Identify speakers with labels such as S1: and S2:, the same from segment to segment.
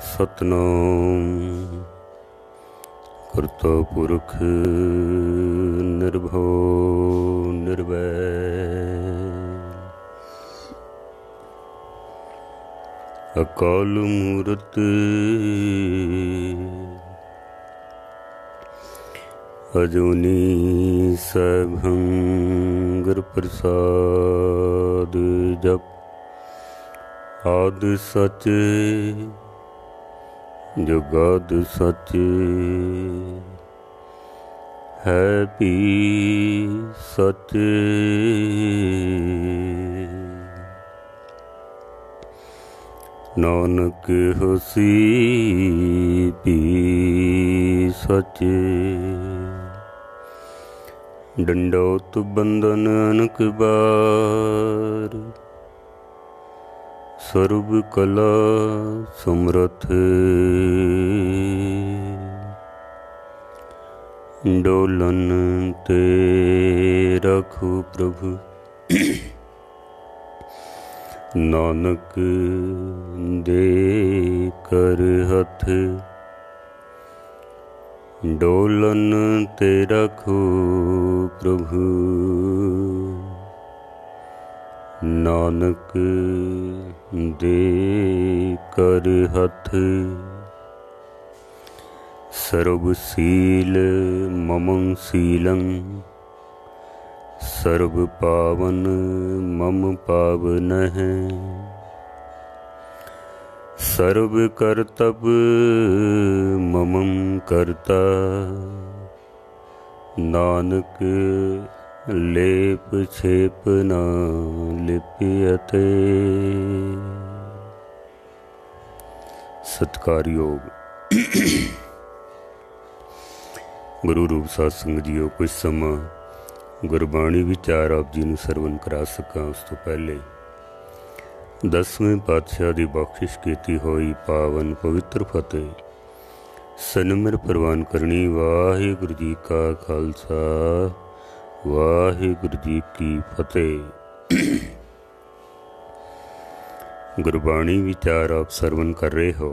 S1: सतनाम करता पुरख निर्भव निर्वैर अकाल मूरत अजूनी सैभं गुर प्रसाद जप आद सच जुगाद सच है भी सच नानक होसी भी सच डंडौत बंधन अनक बार सर्व कला समरथ डोलन ते रखो प्रभु नानक दे कर हथ डोलन ते रखो प्रभु नानक दे कर हथ सर्व सील ममं सीलं सर्व पावन मम पावनः सर्व कर्तव्य ममं कर्ता नानक लेप छेप न लिप्यते। सत्कारयोग गुरु रूप साध संगत जीओ, कुछ समा गुरबाणी विचार आप जी नूं सरवण करा सकां उस तो पहले 10वें पातशाह की बख्शिश की हुई पावन पवित्र फतेह सनमिर प्रवान करनी। वाहिगुरू जी का खालसा वाहिगुरू जी की फतेह। गुरबाणी विचार आप सरवण कर रहे हो।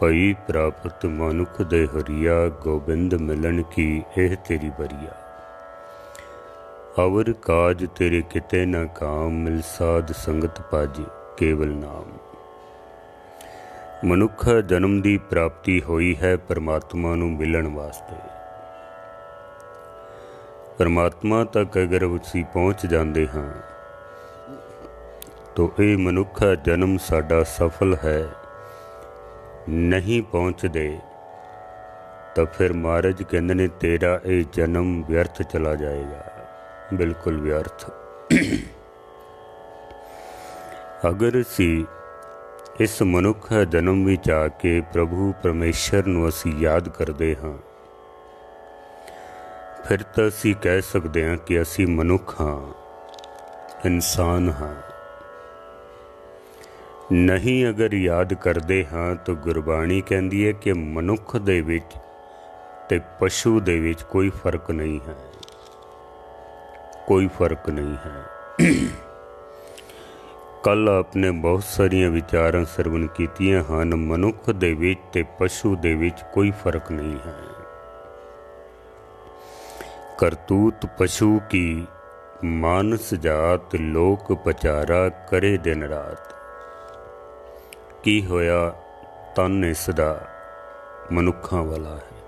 S1: पई प्राप्त मनुख दे हरिया गोबिंद मिलन की एह तेरी बरिया। अवर काज तेरे किते न काम मिल साध संगत पज केवल नाम। मनुख जन्म की प्राप्ति हुई है परमात्मा नूं मिलन वास्ते। परमात्मा तक अगर असीं पहुँच जाते हाँ तो ये मनुखा जन्म साडा सफल है। नहीं पहुँचते तो फिर महाराज कहते ने तेरा ये जन्म व्यर्थ चला जाएगा, बिल्कुल व्यर्थ। अगर असी इस मनुख जन्म विच आके प्रभु परमेश्वर नूं असी याद करते हाँ फिर तो असी कह सकते हैं कि असी मनुख हाँ, इंसान हाँ। नहीं अगर याद करते हाँ तो गुरबाणी कहती है कि मनुख दे विच ते पशु दे विच कोई फर्क नहीं है, कोई फर्क नहीं है। कल आपने बहुत सारिया विचारां सरवण कीतियां हन। मनुख दे विच ते पशु दे विच कोई फर्क नहीं है। करतूत पशु की मानस जात लोक पचारा करे दिन रात। की होया तन इसदा मनुखा वाला है।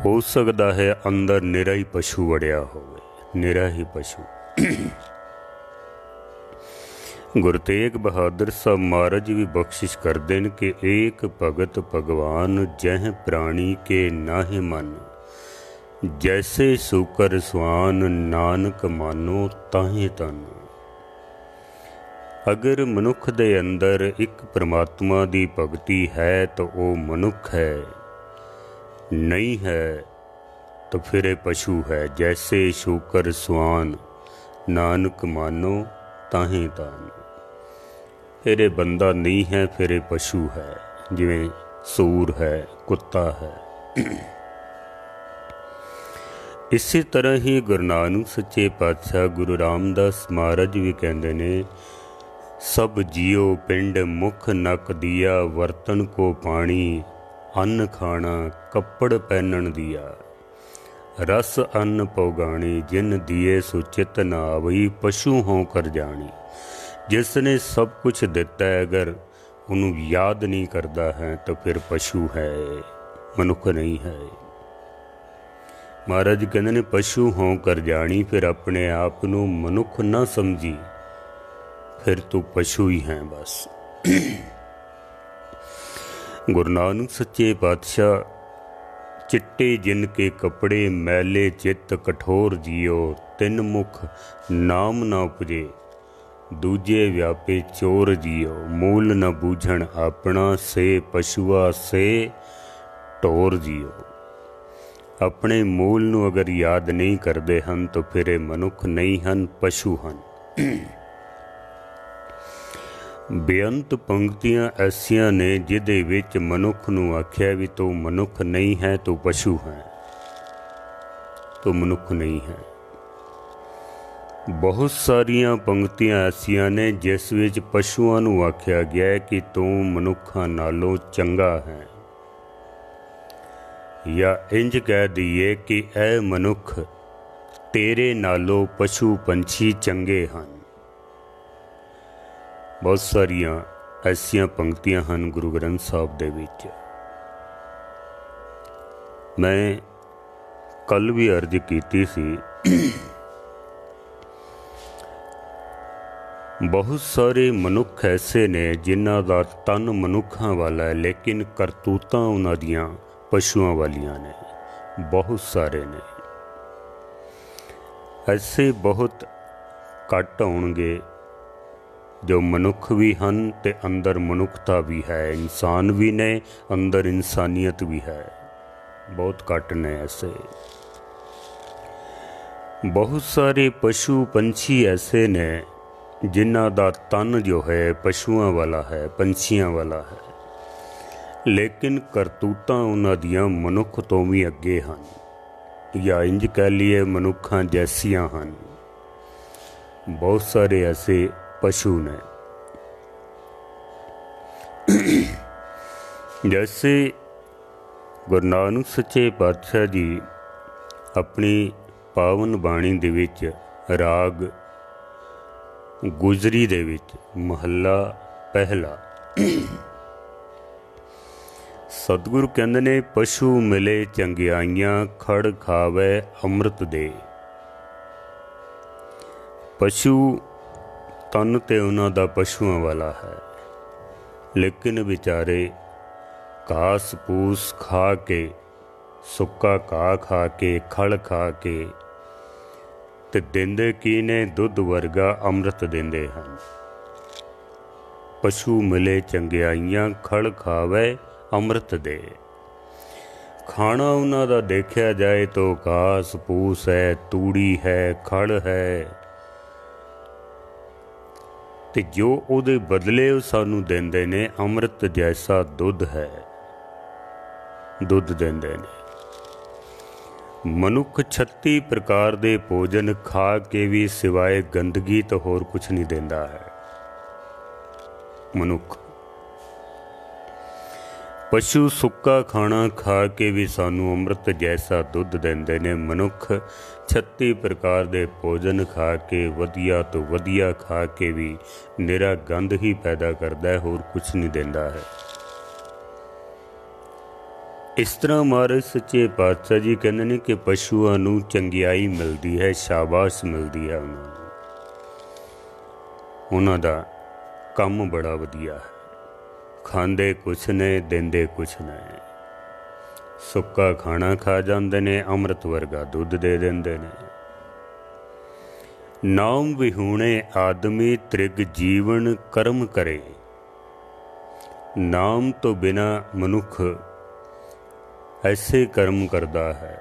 S1: हो सकता है अंदर निरा ही पशु वड़िया होवे, निरा ही पशु। गुरु तेग बहादुर साहब महाराज भी बख्शिश करते हैं कि एक भगत भगवान जह प्राणी के नाहि मन। जैसे सुकर स्वान नानक मानो ताहे तन। अगर मनुख दे अंदर एक परमात्मा की भगति है तो वो मनुख है, नहीं है तो फिर ये पशु है। जैसे शूकर स्वान नानक मानो ताहे तान। फिर ये बंदा नहीं है, फिर ये पशु है, जिवें सूर है, कुत्ता है। इसी तरह ही गुरु नानक सच्चे पातशाह गुरु रामदास महाराज भी कहते ने सब जियो पिंड मुख नक दिया, वर्तन को पानी अन्न खाना कपड़ पहनन दिया। रस अन्न पौगाणी, जिन दिए सुचित न आवई, पशु हों कर जानी। जिसने सब कुछ दिता है अगर उन्होंने याद नहीं करता है तो फिर पशु है, मनुख नहीं है। महाराज कहते ने पशु हों कर जानी, फिर अपने आप नू मनुख ना समझी, फिर तू पशु ही है बस। गुरु नानक सच्चे पातशाह, चिट्टे जिनके कपड़े मैले चित्त कठोर जियो, तिन मुख नाम न उपजे, दूजे व्यापे चोर जियो। मूल न बूझण अपना, से पशुआ से ढोर जियो। अपने मूल नू अगर याद नहीं करते हैं तो फिर ये मनुख नहीं हैं, पशु हैं। बेअंत पंक्तियां ऐसियां ने जिदे विच मनुख नू आख्या भी तू मनुख नहीं है, तू पशु है, तू मनुख नहीं है। बहुत सारिया पंक्तियां ऐसियां ने जिस विच पशुआं नू आख्या गया है कि तू मनुखा नालों चंगा है, या इंज कह दईए कि ऐ मनुख तेरे नालों पशु पंछी चंगे हैं। बहुत सारिया ऐसिया पंक्तियां हैं गुरु ग्रंथ साहब दे विच। मैं कल भी अर्ज की सी, बहुत सारे मनुख ऐसे ने जिन्हां दा तन मनुखां वाला है लेकिन करतूतां उन्हां दियां पशुआं वालियां ने। बहुत सारे ने ऐसे, बहुत घट होणगे जो मनुख भी हैं ते अंदर मनुखता भी है, इंसान भी ने अंदर इंसानियत भी है। बहुत घट ने ऐसे। बहुत सारे पशु पंछी ऐसे ने जिन्हां दा तन जो है पशुआं वाला है, पंछियां वाला है, लेकिन करतूतां उन्हां दियां मनुख तो भी अगे हैं, या इंज कह लीए मनुखां जैसियां हैं। बहुत सारे ऐसे पशु ने। जैसे गुरु नानक सच्चे पातशाह जी अपनी पावन बाणी दे विच राग गुजरी दे विच महला पहला सतगुरु कहंदे ने, पशु मिले चंगियाइयां, खड़ खावे अमृत दे। पशु तन ते उन्हां दा पशुआं वाला है, लेकिन बेचारे घास फूस खा के, सुक्का घाह खा के, खड़ खा के ते देंदे की ने, दुध वर्गा अमृत देंदे हैं। पशु मिले चंगियाइयां, खड़ खावे अमृत दे। खाना उन्हां दा देखा जाए तो घास फूस है, तूड़ी है, खड़ है, ते जो उहदे बदले सानू देंदे ने अमृत जैसा दुध है, दुध देंदे ने। मनुख 36 प्रकार दे भोजन खा के भी सिवाय गंदगी तो होर कुछ नहीं देंदा है मनुख। पशु सुक्का खाना खा के भी सानू अमृत जैसा दुध देंदे ने। मनुख 36 प्रकार दे भोजन खा के, वधिया तो वधिया खा के भी निरा गंद ही पैदा करता है, होर कुछ नहीं देंदा है। इस तरह महाराज सच्चे पातशाह जी कहते हैं कि पशुआं नू चंगियाई मिलती है, शाबाश मिलती है, उन्हां दा काम बड़ा वधिया है। खांदे कुछ ने, देंदे कुछ ने। सुक्का खाना खा जाते ने, अमृत वर्गा दुध दे देंदे ने। नाम विहूणे आदमी त्रिग जीवन कर्म करे। नाम तो बिना मनुख ऐसे कर्म करता है,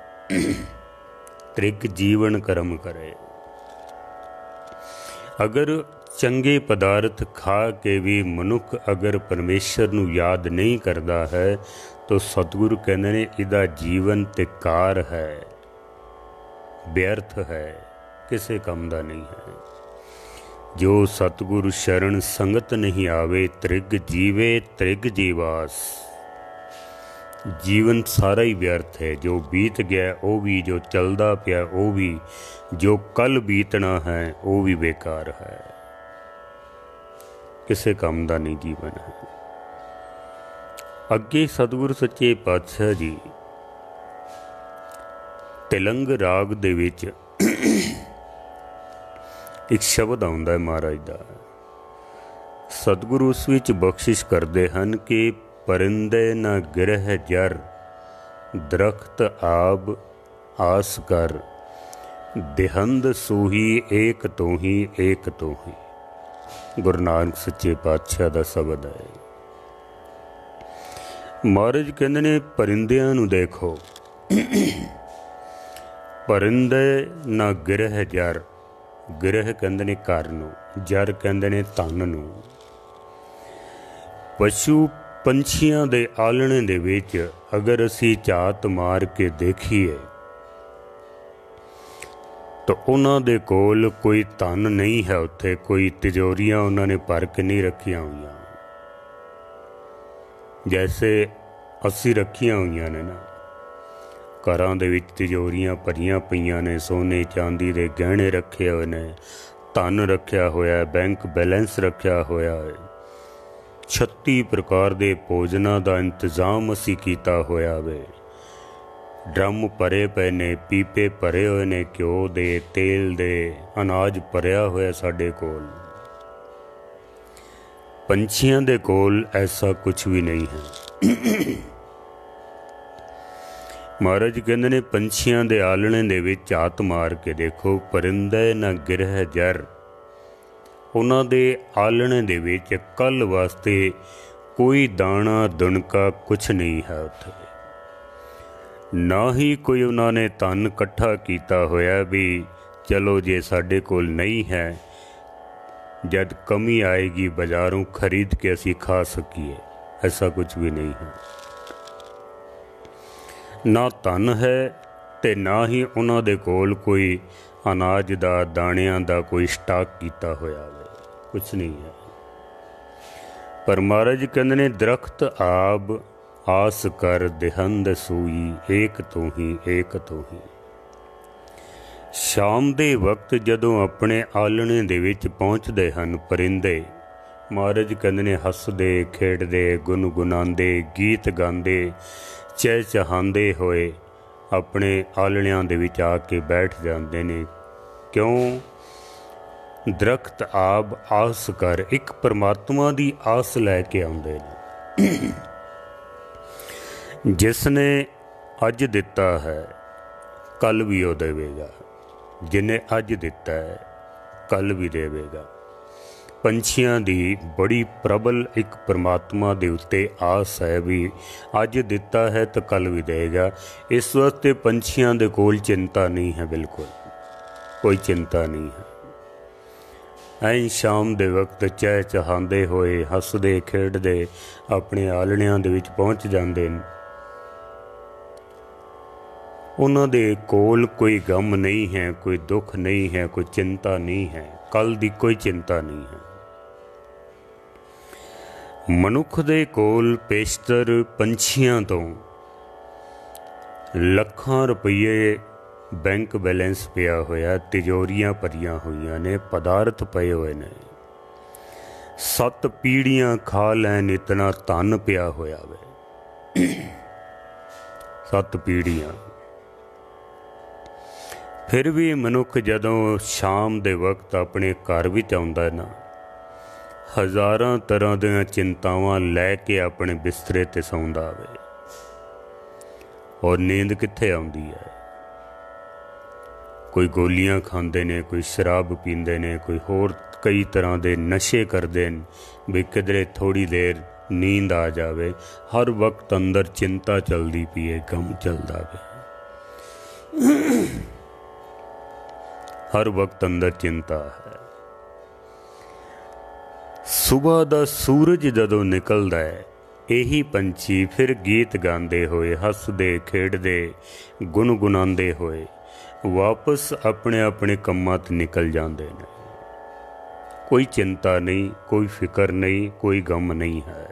S1: त्रिग जीवन कर्म करे। अगर चंगे पदार्थ खा के भी मनुख अगर परमेश्वर नू याद नहीं करता है तो सतगुरु कहते ने इहदा जीवन तिकार है, व्यर्थ है, किसी काम का नहीं है। जो सतगुरु शरण संगत नहीं आवे, त्रिग जीवे त्रिग जीवास। जीवन सारा ही व्यर्थ है, जो बीत गया वो भी, जो चलदा पिया वो भी, जो कल बीतना है वो भी बेकार है, किसी काम का नहीं जीवन है। अगे सतगुरु सच्चे पातशाह जी तिलंग राग दे विच एक शब्द आउंदा है महाराज दा। सतगुरु उस विच बख्शिश करते हैं कि परिंदे न गिरह जर, दरख्त आब आस कर, देहंद सूही एक तो ही एक तो ही। गुरु नानक सच्चे पातशाह दा शब्द है। महाराज कहंदे ने परिंदियां नूं देखो, परिंदे न गिरह जर, गिरह कहंदे ने घर नूं, जर कहंदे ने धन नूं। पशु पंछियां दे आलणे दे विच अगर असी झात मार के देखीए तो उन्हां दे कोल कोई धन नहीं है, उत्थे कोई तिजोरियां उन्हां ने भर के नहीं रखियां हुईयां, जैसे असी रखियां हुईयां ने ना। घरां दे विच तिजोरियां भरियां पईयां ने, सोने चांदी दे गहणे रखे हुए ने, धन रखिया होया है, बैंक बैलेंस रखिया होया है, 36 प्रकार दे भोजनां दा इंतजाम असी कीता होया वे। ड्रम भरे पे ने, पीपे भरे हुए ने, घ्यो दे, तेल दे, अनाज भरिया होया साडे कोल। पंछियां दे कोल ऐसा कुछ भी नहीं है। महाराज कहंदे ने पंछियां दे आलणे दे विच झात मार के देखो, परिंदे न गिरह जर, उन्हां दे आलणे दे विच कल वास्ते कोई दाना दुनका कुछ नहीं है उत्थे, ना ही कोई उन्होंने धन इकट्ठा किया होया भी चलो जे साडे कोल नहीं है, जब कमी आएगी बाजारों खरीद के असी खा सकीए, ऐसा कुछ भी नहीं है। ना धन है ते ना ही उन्हां दे कोल कोई अनाज दा दाणियां दा कोई स्टाक किया होया वे, कुछ नहीं है। पर महाराज कहंदे ने दरख्त आब आस कर, देहंद सूई एक तो ही एक तो ही। शाम दे वक्त जदों अपने आलणे दे विच पहुँचदे हन परिंदे, महाराज कहंदे ने हसदे खेडदे गुनगुनांदे गीत गांदे चहचहांदे होए अपने आलणियां दे विच आके बैठ जांदे ने। क्यों? दरख्त आब आस कर, एक परमात्मा दी आस लैके आउंदे ने। जिसने अज दिता है कल भी वो देवेगा, जिन्हें अज दिता है कल भी देवेगा। पंछियां दी बड़ी प्रबल एक परमात्मा दे उत्ते आस है भी अज दिता है तो कल भी देगा। इस वास्ते पंछियां दे कोल चिंता नहीं है, बिल्कुल कोई चिंता नहीं है। ऐं शाम दे वक्त चहचहांदे होए हसदे खेडदे अपने आलणियां दे विच पहुँच जांदे ने। उन्हां दे कोल कोई गम नहीं है, कोई दुख नहीं है, कोई चिंता नहीं है, कल दी कोई चिंता नहीं है। मनुख दे कोल पेशतर पंछियां तो लखां रुपये बैंक बैलेंस पिया होया, तिजोरियां भरियां हुईयां ने, पदार्थ पए हुए ने, 7 पीढ़ियां खा लैन इतना धन पिया होया वे। 7 पीढ़ियां। फिर भी मनुख जदों शाम दे वक्त अपने घर विच आउंदा ना, हज़ारां तरह दीयां चिंतावां लैके अपने बिस्तरे ते सौंदा वे, और नींद कित्थे आउंदी है। कोई गोलियां खांदे ने, कोई शराब पींदे ने, कोई होर कई तरह के नशे करते हैं भी किधरे थोड़ी देर नींद आ जाए। हर वक्त अंदर चिंता चलती पई है, गम चलता पे, हर वक्त अंदर चिंता है। सुबह दा सूरज जदों निकलदा है, यही पंछी फिर गीत गांदे होए, हसदे खेडदे गुनगुनांदे होए वापस अपने अपने कम्मां ते निकल जांदे ने। कोई चिंता नहीं, कोई फिक्र नहीं, कोई गम नहीं है।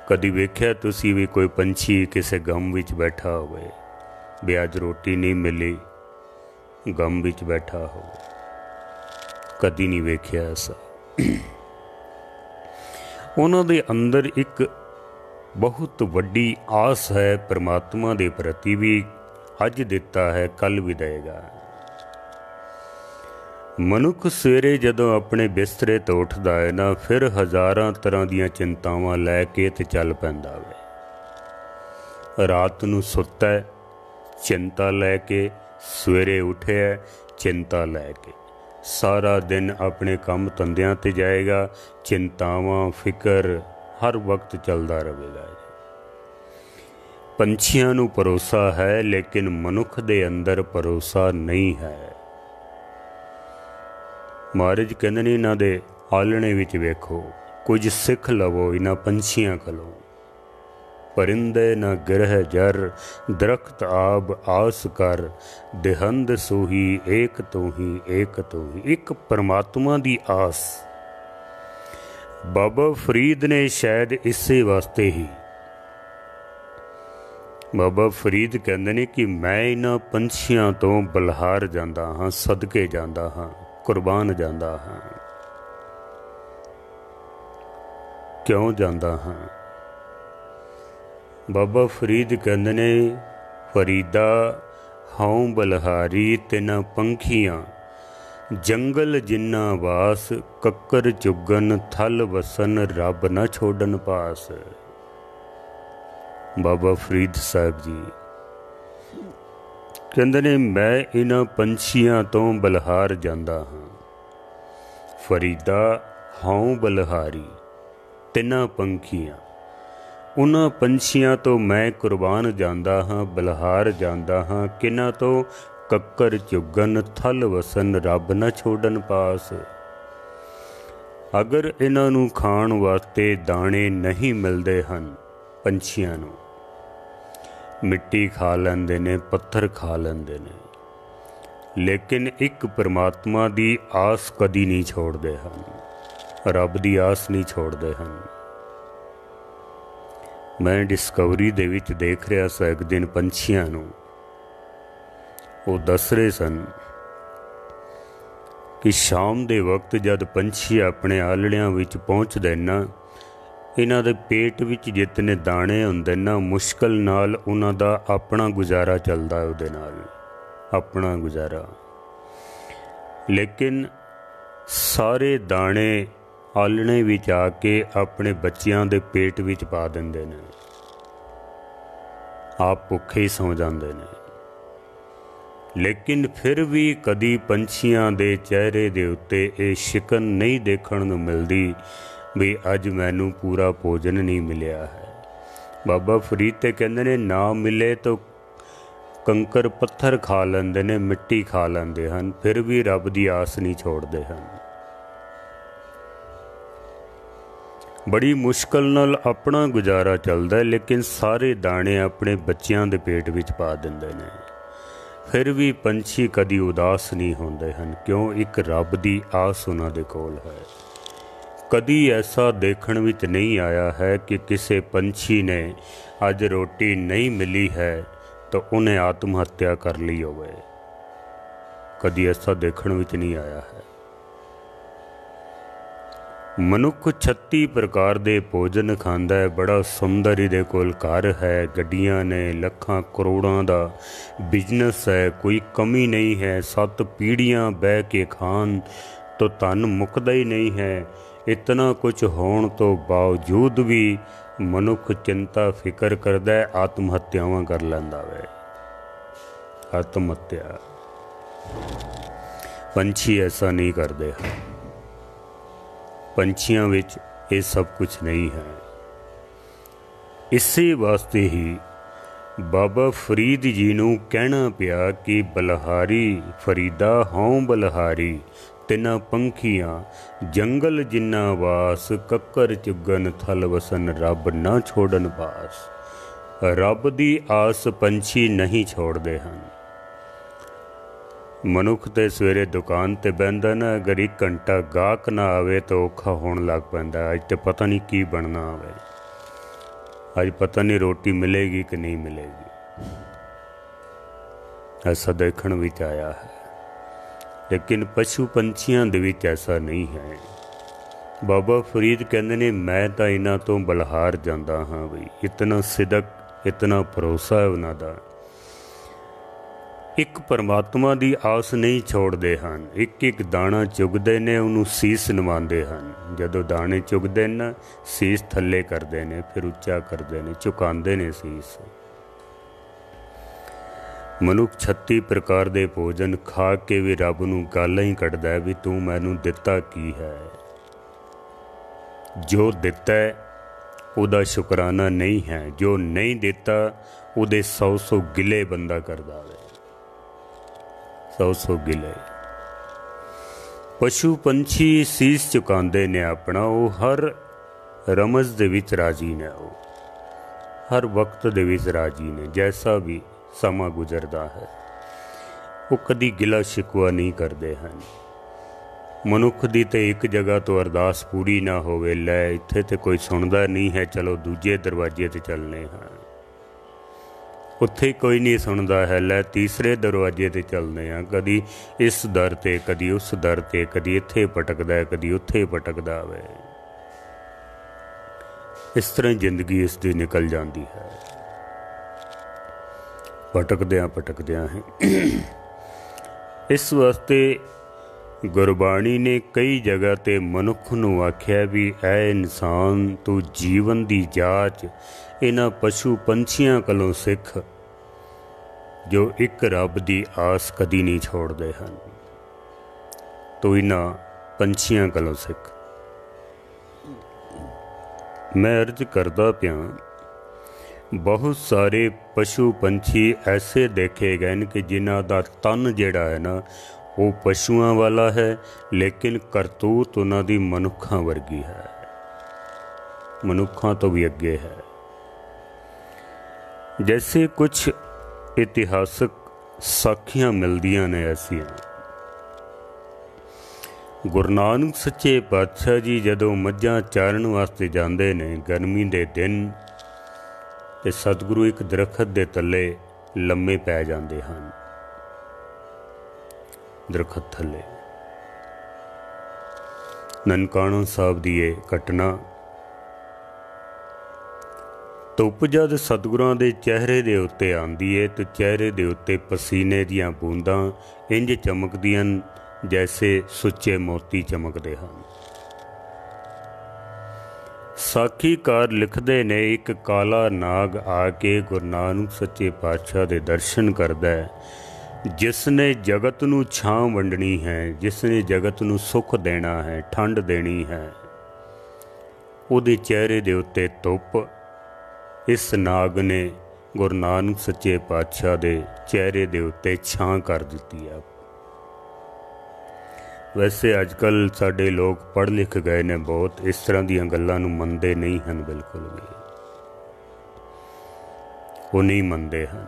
S1: कदी वेख्या तुसी भी कोई पंछी किसी गम विच बैठा होवे, भी अज रोटी नहीं मिली, गम विच बैठा हो? कदी नहीं वेख्या ऐसा। उन्हां दे अंदर एक बहुत वड्डी आस है परमात्मा दे प्रति, भी अज दिता है कल भी देगा। मनुख सवेरे जदों अपने बिस्तरे तो उठदा है ना, फिर हज़ारां तरह दीयां चिंतावां लैके ते चल पैंदा वे। रात नूं सुत्ता है चिंता लैके, सवेरे उठे है चिंता लैके, सारा दिन अपने काम धंधियां ते जाएगा, चिंतावां फिक्र हर वक्त चलता रहेगा। पंछियां नूं भरोसा है, लेकिन मनुख दे अंदर भरोसा नहीं है। महाराज कहंदे ने इन्हां दे आलणे विच वेखो, कुछ सिख लवो इन्हां पंछियां कोलों। परिंदे न गिरह जर, दरख्त आब आस कर, देहंद सोही एक तो ही एक तो ही। एक परमात्मा दी आस बाबा फरीद ने शायद इसे वास्ते ही, बाबा फरीद कहते ने कि मैं इन्हां पंछियां तो बलहार जांदा हाँ, सदके जांदा हाँ, कुर्बान जांदा हाँ। क्यों जांदा हाँ? बाबा फरीद कहते ने, फरीदा हाऊं बलहारी तिना पंखियां, जंगल जिन्ना वास, कक्कर चुगन थल वसन, रब न छोड़न पास। बाबा फरीद साहब जी कहते ने, मैं इन्हां पंछियां तो बलहार जांदा हाँ। फरीदा हाऊं बलहारी तिना पंखियां, उन्हां पंछियां तो मैं कुर्बान जांदा हाँ, बलहार जांदा हाँ। किन्हां तो? कक्कर चुगन थल वसन, रब न छोड़न पास। अगर इन्हां नूं खाण वास्ते दाणे नहीं मिलदे हन, पंछियां नूं मिट्टी खा लैंदे ने, पत्थर खा लैंदे ने, लेकिन एक परमात्मा दी आस कदी नहीं छोड़दे हन, रब दी आस नहीं छोड़दे हन। मैं डिस्कवरी दे विच देख रहा सा एक दिन पंछियां नूं, वो दस रहे सन कि शाम दे वक्त जद पंछी अपने आलड़ियां विच पहुंचदे ना, इन्हां दे पेट विच जितने दाणे हुंदे ना, मुश्किल नाल उन्हां दा अपना गुजारा चलदा है, उहदे नाल अपना गुजारा। लेकिन सारे दाणे आलणे विच आके अपने बच्चियां दे पेट विच पा दिंदे ने, आप भुखे ही सौ जांदे ने। लेकिन फिर भी कदी पंछियां दे चेहरे दे उत्ते ये शिकन नहीं देखण नूं मिलदी भी अज मैनू पूरा भोजन नहीं मिलिया है। बाबा फरीद ते कहंदे ने, ना मिले तो कंकर पत्थर खा लैंदे ने, मिट्टी खा लैंदे हन, फिर भी रब दी आस नहीं छोड़दे हन। बड़ी मुश्किल नाल अपना गुजारा चलदा है, लेकिन सारे दाणे अपने बच्चियां दे पेट विच पा दिंदे ने। फिर भी पंछी कदी उदास नहीं होंदे हन, क्यों? एक रब दी आस उन्हां दे कोल है। कदी ऐसा देखण विच नहीं आया है कि किसी पंछी ने अज रोटी नहीं मिली है तो उन्हें आत्महत्या कर ली होवे। कदी ऐसा देखण विच नहीं आया है। मनुख 36 प्रकार दे भोजन खांदा है, बड़ा सुंदर इहदे कोल घर है, गड्डियां ने, लखां करोड़ां दा बिजनेस है, कोई कमी नहीं है, 7 पीढ़ियां बह के खान तो धन मुकदा ही नहीं है। इतना कुछ होने तो बावजूद भी मनुख चिंता फिक्र करदा है, आत्महत्यावां कर लैंदा वे। आत्महत्या पंछी ऐसा नहीं करते हैं। पंछियों विच ये सब कुछ नहीं है। इसी वास्ते ही बाबा फरीद जी नूं कहना पिया कि बलहारी फरीदा हों बलहारी तिना पंखियां जंगल जिन्ना वास कक्कर चुगन थल वसन रब ना छोड़न पास। रब दी आस पंछी नहीं छोड़ते हैं। मनुख ते सवेरे दुकान ते बहिंदा ना, अगर 1 घंटा गाहक ना आवे तो औखा होण लग पैंदा। अज तो पता नहीं की बनना आवे, अज पता नहीं रोटी मिलेगी कि नहीं मिलेगी, ऐसा देखण विच आया है। लेकिन पशु पंछियां दे विच ऐसा नहीं है। बाबा फरीद कहंदे ने, मैं तो इन्हां तो बलहार जांदा हाँ बई, इतना सिदक, इतना भरोसा है उन्हां दा। एक परमात्मा की आस नहीं छोड़ते हैं। एक एक दाणा चुगते ने, उन्होंने सीस नवाते हैं। जदों दाणे चुगते ना, सीस थले करते हैं, फिर उच्चा करते हैं, झुकाते हैं सीस। मनुख 36 प्रकार के भोजन खा के भी रब नूं गालां ही कढ़दा है भी तू मैनूं दिता की है। जो दिता है उहदा शुकराना नहीं है, जो नहीं दिता उहदे 100 गिले बंदा करदा है, 100 गिले। पशु पंछी सीस झुकाते ने अपना, वो हर रमज दे विच राजी ने, वो हर वक्त दे विच राजी ने। जैसा भी समा गुजरदा है वो कदी गिला शिकवा नहीं करते हैं। मनुख दी ते एक जगह तो अरदास पूरी ना होवे, लै इत्थे ते कोई सुनदा नहीं है, चलो दूजे दरवाजे ते चलने हैं। उत्थे कोई नहीं सुनता है, लै तीसरे दरवाजे ते चलने हैं। कदी इस दर ते, कदी उस दर ते, कदी इत्थे भटकदा है, कदी उत्थे भटकदा वे। इस तरह जिंदगी इसकी निकल जाती है, भटकद्या भटकद्या है। इस वास्ते गुरबाणी ने कई जगह ते मनुख नूं आख्या भी ऐ इंसान तू जीवन की जाच इन्हां पशु पंछियां कोलों सिख, जो एक रब की आस कदी नहीं छोड़ते हैं। तो इन्हां पंछियां कोलों सिख। मैं अर्ज करदा पिया, बहुत सारे पशु पंछी ऐसे देखे गए कि जिन्हां दा तन जिहड़ा है ना वो पशुआं वाला है, लेकिन करतूत उन्हां दी मनुखां वर्गी है, मनुखां तो भी अगे है। जैसे कुछ इतिहासक साखियां मिलदियां ने ऐसियां। गुरु नानक सच्चे पातशाह जी जदों मझां चारण वास्ते जांदे ने गर्मी दे दिन, ते सतगुरु एक दरखत दे तले लम्मे पै जांदे हन। दरखत थले ननकाणा साहब दी ये घटना। धुप जद सतगुरां दे चेहरे दे उत्ते आंदी है तो चेहरे दे उत्ते पसीने दियां बूंदां इंज चमकदियां जैसे सुच्चे मोती चमकदे हन। साखीकार लिखते ने, एक काला नाग आके गुरु नानक सच्चे पातशाह दे दर्शन करदा है, जिसने जगत नूं छां वंडनी है, जिसने जगत नूं सुख देना है, ठंड देनी है, उहदे चेहरे दे उत्ते धुप इस नाग ने गुरु नानक सच्चे पातशाह दे चेहरे दे उत्ते छां कर दिती है। वैसे अजकल साडे लोग पढ़ लिख गए ने बहुत, इस तरह दीयां गल्लां नूं मनदे नहीं हैं, बिल्कुल भी वो नहीं मनदे हैं।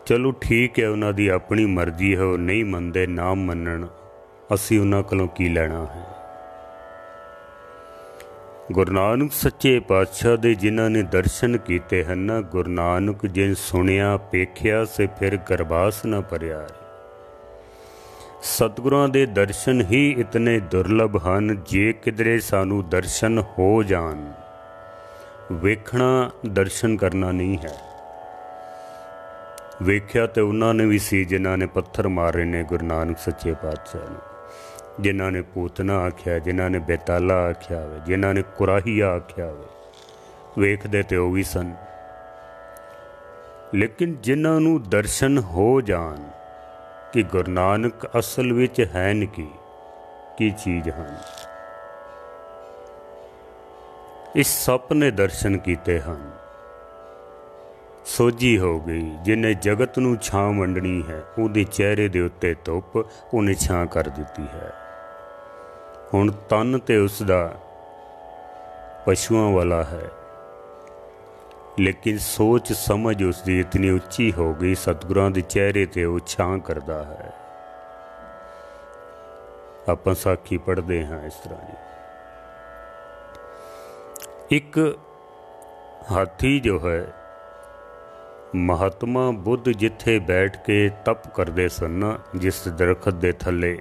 S1: चलो ठीक है, उन्हां दी अपनी मर्जी है, वो नहीं मनदे, ना मनन, असीं उन्हां कोलों की लैणा है। गुरु नानक सच्चे पातशाह दे जिन्हां ने दर्शन कीते हैं ना, गुरु नानक जिन सुनिया पेखिया से फिर गरबास ना भरिया। सतगुरां दे दर्शन ही इतने दुर्लभ हैं, जे किधरे सानू दर्शन हो जान, वेखना दर्शन करना नहीं है। वेख्या तो उन्होंने भी सी जिन्हों ने पत्थर मारे ने गुरु नानक सच्चे पातशाह ने, जिन्हों ने पूतना आख्या, जिन्हों ने बेताला आख्या हो, जिन्हों ने कुराहिया आख्या हो, वेखदे तो भी सन। लेकिन जिन्होंने दर्शन हो जान कि गुरु नानक असल विच हैन की चीज़ हैं, इस सप ने दर्शन कीते हैं, सोझी हो गई। जिन्हें जगत नूं छां वंडनी है, उहदे चेहरे दे उत्ते धुप उन्हें छां कर दिती है। हुण तन ते उसदा पशुआं वाला है, लेकिन सोच समझ उसकी इतनी उच्ची हो गई, सतगुरां दे चेहरे ते वो छां करदा है। आपां साखी पढ़दे हाँ इस तरह जी, एक हाथी जो है, महात्मा बुद्ध जिथे बैठ के तप करते सन ना, जिस दरखत दे थले,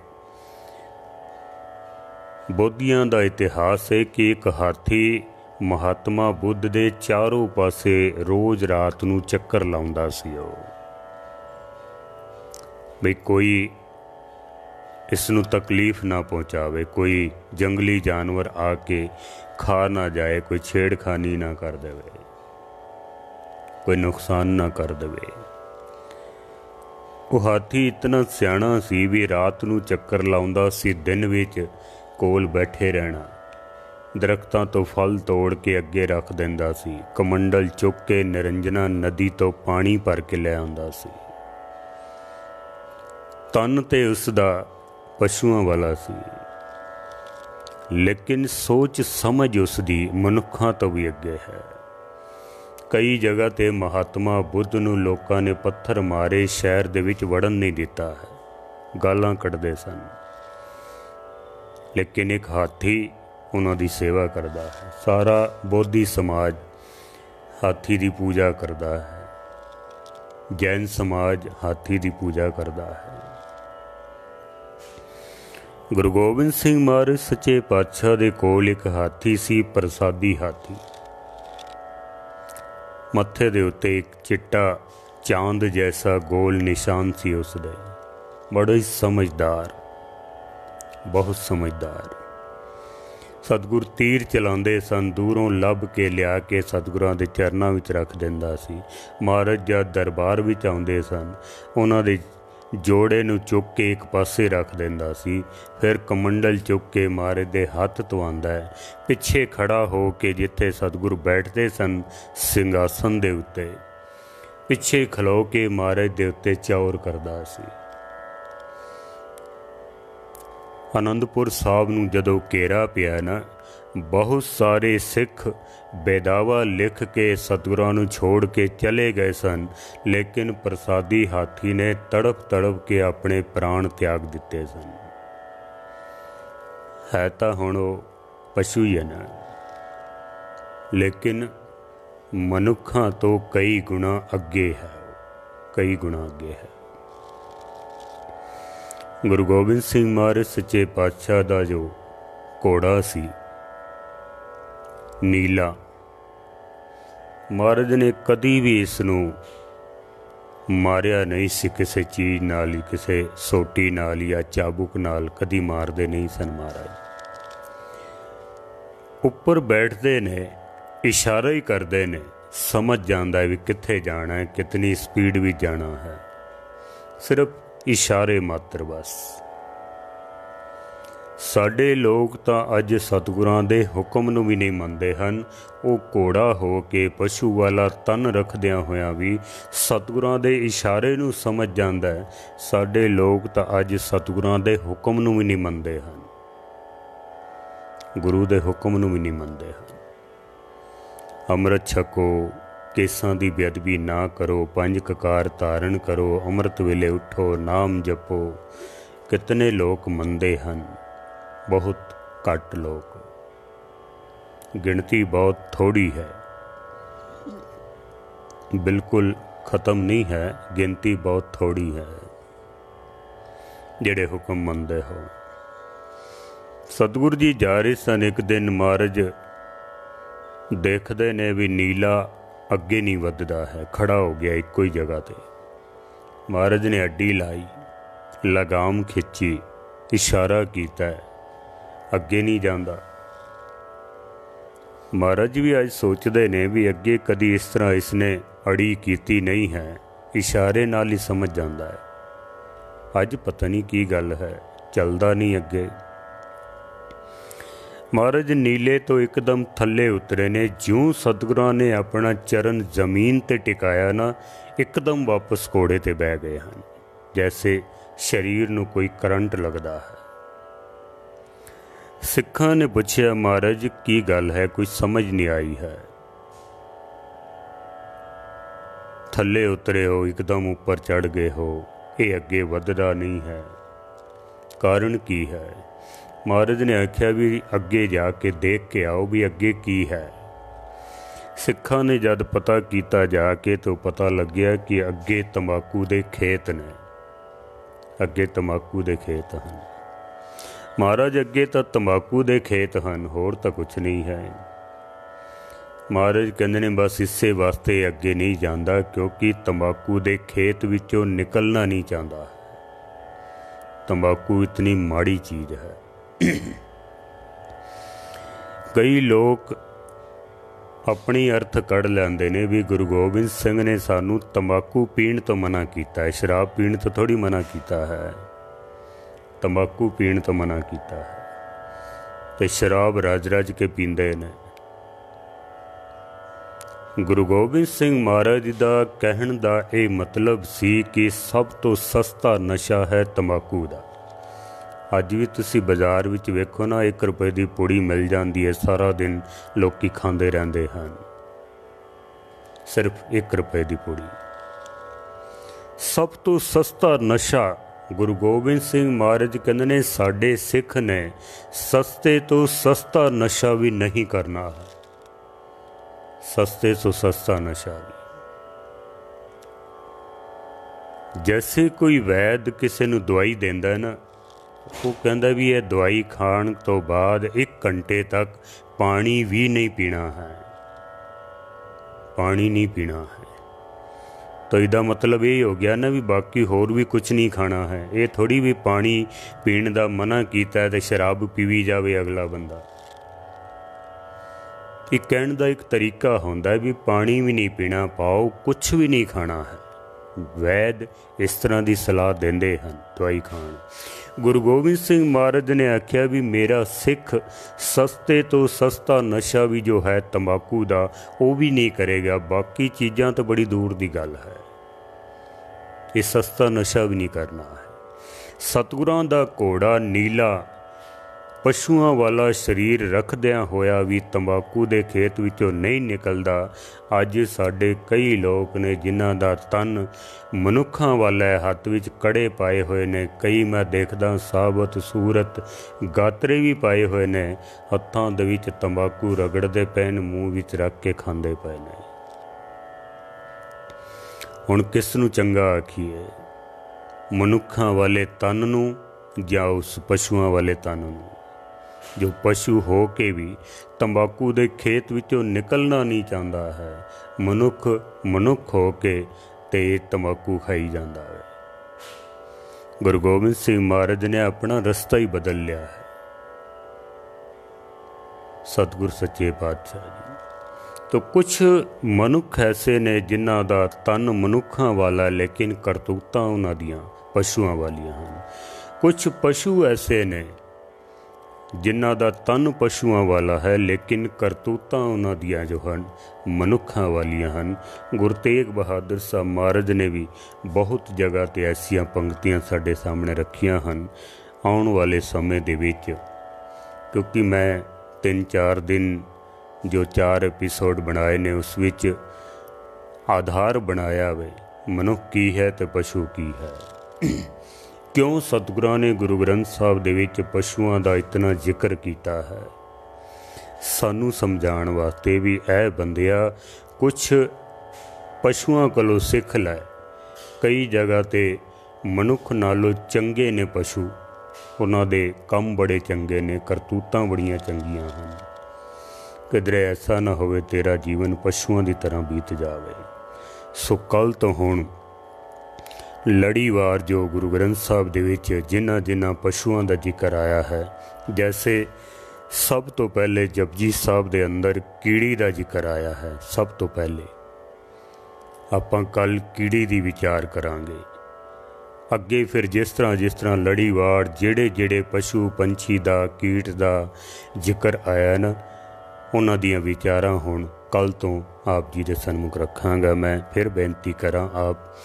S1: बोधियां दा इतिहास है कि एक हाथी महात्मा बुद्ध दे चारों पासे रोज़ रात नूं चक्कर लाउंदा सी। बई कोई इसनूं तकलीफ ना पहुँचावे, कोई जंगली जानवर आके खा ना जाए, कोई छेड़खानी ना कर देवे, कोई नुकसान ना कर देवे। वो हाथी इतना सियाणा सी भी रात नूं चक्कर लाउंदा सी, दिन विच कोल बैठे रहना, दरख्तां तो फल तोड़ के अगे रख दिंदा सी, कमंडल चुक के निरंजना नदी तो पानी भर के ले आउंदा सी। तन ते उसदा पशुआं वाला सी, लेकिन सोच समझ उसदी मनुखां तो भी अगे है। कई जगह ते महात्मा बुद्ध नूं लोकां ने पत्थर मारे, शहर दे विच वड़न नहीं दिता है, गालां कढ़दे सन, लेकिन एक हाथी उन्हां दी सेवा करदा है। सारा बोधी समाज हाथी दी पूजा करदा है, जैन समाज हाथी दी पूजा करदा है। गुरु गोबिंद सिंह महाराज सच्चे पातशाह दे कोल एक हाथी सी, प्रसादी हाथी। मत्थे दे उत्ते एक चिट्टा चांद जैसा गोल निशान सी उसदे। बड़ा ही समझदार, बहुत समझदार। सतगुर तीर चलाते सन, दूरों लभ के लिया के सतगुरां दे चरनां विच रख दिंदा सी। महाराज जद दरबार विच आउंदे सन, उन्हां दे जोड़े नूं चुक के एक पासे रख दिंदा सी, फिर कमंडल चुक के महाराज दे हत्थ धवांदा है, पिछे खड़ा हो के जिथे सतगुर बैठते सन सिंघासन दे उत्ते, पिछे खलो के महाराज दे उत्ते चौर करदा सी। आनंदपुर साहब नूं जदों घेरा पिया ना, बहुत सारे सिख बेदावा लिख के सतगुरां नूं छोड़ के चले गए सन, लेकिन प्रसादी हाथी ने तड़प तड़प के अपने प्राण त्याग दिते सन। है तां हुण ओह पशु ही है ना, लेकिन मनुखां तो कई गुणा अगे है, कई गुणा अगे है। गुरु गोबिंद सिंह महाराज सच्चे पातशाह दा जो घोड़ा सी नीला, महाराज ने कदी भी इसनूं मारिया नहीं सी, किसी चीज़ नाल ही, किसी सोटी नाल या चाबुक नाल कदी मारदे नहीं सन। महाराज उपर बैठते ने, इशारा ही करते ने, समझ जाता है भी कित्थे जाना है, कितनी स्पीड भी जाना है, सिर्फ इशारे मात्र बस। साडे लोग तां अज सतगुरां दे हुक्म नूं भी नहीं मनदे हन। वो घोड़ा हो के पशु वाला तन रखदियां होयां भी सतगुरां दे इशारे नूं समझ जांदा है। साडे लोग तां अज सतगुरां दे हुक्म नूं भी नहीं मनदे हन, गुरु दे हुक्म नूं भी नहीं मनदे हन। अमृत छको, केसां दी बेअदबी ना करो, पंज ककार धारण करो, अमृत वेले उठो, नाम जपो। कितने लोग मनदे हन, बहुत घट लोग, गिनती बहुत थोड़ी है, बिल्कुल ख़त्म नहीं है, गिनती बहुत थोड़ी है जेड़े हुक्म मनदे हो। सतगुरु जी जा रहे सन, एक दिन महाराज देखते ने भी नीला अगे नहीं वधदा है, खड़ा हो गया इको ही जगह ते। महाराज ने अड्डी लाई, लगाम खिंची, इशारा किया, अगे नहीं जाता। महाराज भी अज सोचते ने भी अगे कदी इस तरह इसने अड़ी कीती नहीं है, इशारे नाल ही समझ जाता है। अज पता नहीं की गल है, चलदा नहीं अगे। महाराज नीले तो एकदम थले उतरे ने, ज्यों सतगुरां ने अपना चरण जमीन ते टिकाया ना, एकदम वापस घोड़े ते बह गए हैं, जैसे शरीर नूं कोई करंट लगदा है। सिखां ने पूछया, महाराज की गल है, कुछ समझ नहीं आई है। थल्ले उतरे हो, एकदम ऊपर चढ़ गए हो, ये अगे वधदा नहीं है। कारण की है? महाराज ने आख्या भी अगे जाके देख के आओ भी अगे की है। सिखा ने जद पता किया जाके तो पता लग्या कि अगे तंबाकू दे खेत ने, अगे तंबाकू दे खेत हैं। महाराज अगे तो तंबाकू दे खेत हैं, होर तो कुछ नहीं है। महाराज कहते ने बस इसे वास्ते अगे नहीं जाता क्योंकि तंबाकू दे खेत विचों निकलना नहीं चाहता। तंबाकू इतनी माड़ी चीज़ है। कई लोग अपनी अर्थ कढ़ लैंदे ने भी गुरु गोबिंद सिंह ने सानू तंबाकू पीण तो मना किया है, शराब पीण तो थोड़ी मना किया है, तंबाकू पीण तो मना किया है। तो शराब रज रज के पींदे ने। गुरु गोबिंद सिंह महाराज दा कहण दा ये मतलब सी कि सब तो सस्ता नशा है तंबाकू दा। अज भी तुसी बाजार विच वेखो ना, 1 रुपए की पुड़ी मिल जाती है, सारा दिन लोग खाते रहते हैं, सिर्फ 1 रुपए की पुड़ी। सब तो सस्ता नशा गुरु गोबिंद सिंह महाराज कहते ने साडे सिख ने सस्ते तो सस्ता नशा भी नहीं करना है। सस्ते तो सस्ता नशा भी। जैसे कोई वैद किसी नूं दवाई देंदा है ना, वो कहता भी यह दवाई खाण तो बाद 1 घंटे तक पानी भी नहीं पीना है, पानी नहीं पीना है। तो इसका मतलब ये हो गया ना भी बाकी होर भी कुछ नहीं खाना है। ये थोड़ी भी पानी पीण का मना किया तो शराब पीवी जाए अगला बंदा। एक कहण का एक तरीका होंदा भी पानी भी नहीं पीना, पाओ कुछ भी नहीं खाना है। वैद इस तरह की सलाह देंदे हैं दवाई खाण। गुरु गोबिंद सिंह महाराज ने आख्या भी मेरा सिख सस्ते तो सस्ता नशा भी जो है तंबाकू का वो भी नहीं करेगा। बाकी चीज़ां तो बड़ी दूर की गल है, ये सस्ता नशा भी नहीं करना है। सतगुरां दा घोड़ा नीला पशुआं वाला शरीर रखदियां होया भी तंबाकू दे खेत विचों नहीं निकलदा। अज साडे कई लोग ने जिन्हां दा तन मनुखां वाला है, हत्थ विच कड़े पाए हुए ने, कई मैं देखदा साबत सूरत गातरे भी पाए हुए ने, हत्थां दे विच तंबाकू रगड़दे पे ने, मूँह विच रख के खांदे पे ने। हुण किस नूं चंगा आखीए, मनुखां वाले तन नूं जां उस पशुआं वाले तन नूं? जो पशु हो के भी तंबाकू दे खेत विचों निकलना नहीं चाहता है, मनुख हो के ते तंबाकू खाई जाता है। गुरु गोबिंद सिंह महाराज ने अपना रास्ता ही बदल लिया है। सतगुर सच्चे पातशाह जी। तो कुछ मनुख ऐसे ने जिन्हां दा तन मनुखां वाला लेकिन करतूतां उन्हां दियां पशुआं वालियां हैं। कुछ पशु ऐसे ने जिन्हां दा तन पशुआं वाला है लेकिन करतूतां उन्हां दियां जो हैं मनुखां वालियां हैं। गुरु तेग बहादुर साहब महाराज ने भी बहुत जगह ते ऐसियां पंक्तियां साडे सामने रखियां हैं। आउण वाले समय दे विच क्योंकि मैं 3-4 दिन जो 4 एपीसोड बनाए ने उस विच आधार बनाया वे मनुख की है तो पशु की है। क्यों सतगुरां ने गुरु ग्रंथ साहब दे विच पशुआं दा इतना जिक्र किया है? सानू समझाण वास्ते भी ऐ बंदिया कुछ पशुआं कोलों सिख लै। कई जगह ते मनुख नालों चंगे ने पशु, उन्हां दे कम बड़े चंगे ने, करतूतां बड़ियां चंगियां हैं। किधरे ऐसा ना होवे तेरा जीवन पशुआं दी तरह बीत जावे। सो कल तो हुण लड़ीवार जो गुरु ग्रंथ साहब दे विच जिन्हां जिन्हां पशुआं दा जिक्र आया है, जैसे सब तो पहले जपजी साहब दे अंदर कीड़ी दा जिक्र आया है। सब तो पहले आपां कल कीड़ी दी विचार करांगे। अगे फिर जिस तरह लड़ीवार जेड़े जेड़े पशु पंछी दा कीट दा जिक्र आया ना, उन्हां दियां विचारां हुण कल तो आप जी दे सन्मुख रखांगा। मैं फिर बेनती करां आप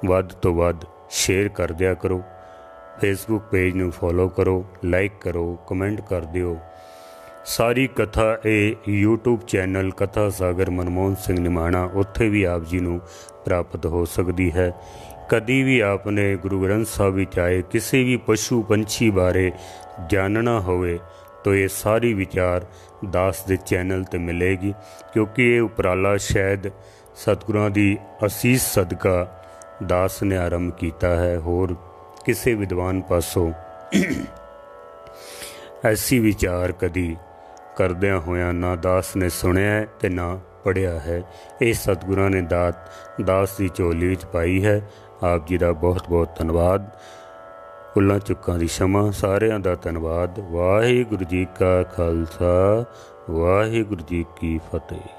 S1: वध तो वध शेयर कर दिया करो, फेसबुक पेज नूं फॉलो करो, लाइक करो, कमेंट कर दिओ। ਸਾਰੀ ਕਥਾ ਇਹ YouTube ਚੈਨਲ ਕਥਾ ਸਾਗਰ ਮਨਮੋਹਨ ਸਿੰਘ ਨਿਮਾਣਾ ਉੱਥੇ ਵੀ ਆਪ ਜੀ ਨੂੰ ਪ੍ਰਾਪਤ ਹੋ ਸਕਦੀ ਹੈ। ਕਦੀ ਵੀ ਆਪਨੇ ਗੁਰੂ ਗ੍ਰੰਥ ਸਾਹਿਬ ਵਿੱਚ ਆਏ ਕਿਸੇ ਵੀ ਪਸ਼ੂ ਪੰਛੀ ਬਾਰੇ ਜਾਣਨਾ ਹੋਵੇ ਤਾਂ ਇਹ ਸਾਰੀ ਵਿਚਾਰ ਦਾਸ ਦੇ ਚੈਨਲ 'ਤੇ ਮਿਲੇਗੀ, ਕਿਉਂਕਿ ਇਹ ਉਪਰਾਲਾ ਸ਼ਾਇਦ ਸਤਿਗੁਰਾਂ ਦੀ ਅਸੀਸ ਸਦਕਾ ਦਾਸ ਨੇ ਆਰੰਭ ਕੀਤਾ ਹੈ। ਹੋਰ ਕਿਸੇ ਵਿਦਵਾਨ ਪਾਸੋਂ ਐਸੀ ਵਿਚਾਰ ਕਦੀ ਕਰਦਿਆਂ ਹੋਇਆਂ ਨਾ ਦਾਸ ਨੇ ਸੁਣਿਆ ਤੇ ਨਾ ਪੜ੍ਹਿਆ ਹੈ। ਇਹ ਸਤਿਗੁਰਾਂ ਨੇ ਦਾਸ ਦੀ ਝੋਲੀ ਵਿੱਚ ਪਾਈ ਹੈ। ਆਪ ਜੀ ਦਾ ਬਹੁਤ ਬਹੁਤ ਧੰਨਵਾਦ। ਭੁੱਲਾਂ ਚੁੱਕਾਂ ਦੀ क्षमा। ਸਾਰਿਆਂ ਦਾ ਧੰਨਵਾਦ। ਵਾਹਿਗੁਰੂ ਜੀ ਕਾ ਖਾਲਸਾ, ਵਾਹਿਗੁਰੂ ਜੀ ਕੀ ਫਤਿਹ।